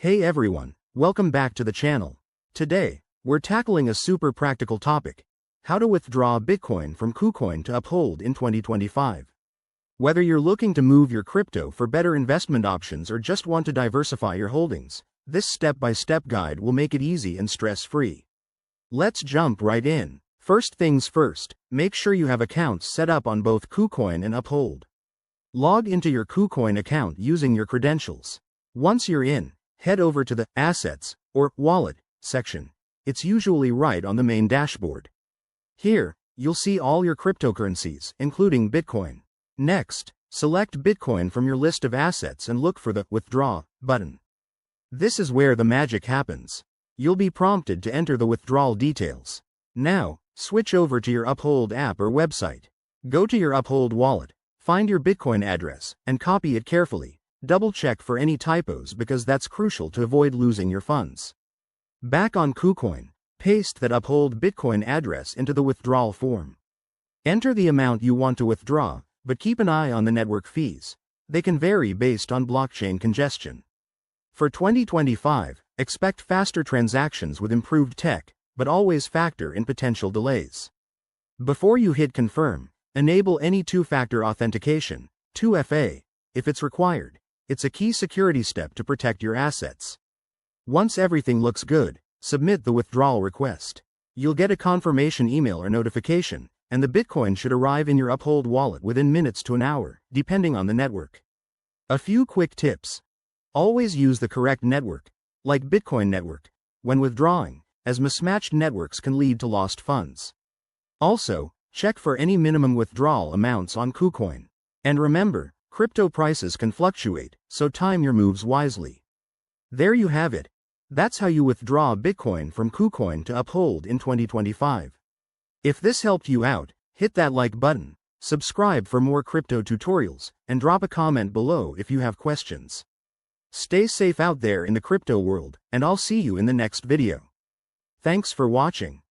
Hey everyone, welcome back to the channel. Today, we're tackling a super practical topic: how to withdraw Bitcoin from KuCoin to Uphold in 2025. Whether you're looking to move your crypto for better investment options or just want to diversify your holdings, this step-by-step guide will make it easy and stress-free. Let's jump right in. First things first, make sure you have accounts set up on both KuCoin and Uphold. Log into your KuCoin account using your credentials. Once you're in, head over to the Assets or Wallet section. It's usually right on the main dashboard. Here, you'll see all your cryptocurrencies, including Bitcoin. Next, select Bitcoin from your list of assets and look for the Withdraw button. This is where the magic happens. You'll be prompted to enter the withdrawal details. Now, switch over to your Uphold app or website. Go to your Uphold wallet, find your Bitcoin address, and copy it carefully. Double-check for any typos because that's crucial to avoid losing your funds. Back on KuCoin, paste that Uphold Bitcoin address into the withdrawal form. Enter the amount you want to withdraw, but keep an eye on the network fees. They can vary based on blockchain congestion. For 2025, expect faster transactions with improved tech, but always factor in potential delays. Before you hit confirm, enable any two-factor authentication, 2FA, if it's required. It's a key security step to protect your assets. Once everything looks good, submit the withdrawal request. You'll get a confirmation email or notification, and the Bitcoin should arrive in your Uphold wallet within minutes to an hour, depending on the network. A few quick tips. Always use the correct network, like Bitcoin network, when withdrawing, as mismatched networks can lead to lost funds. Also, check for any minimum withdrawal amounts on KuCoin. And remember, crypto prices can fluctuate, so time your moves wisely. There you have it. That's how you withdraw Bitcoin from KuCoin to Uphold in 2025. If this helped you out, hit that like button, subscribe for more crypto tutorials, and drop a comment below if you have questions. Stay safe out there in the crypto world, and I'll see you in the next video. Thanks for watching.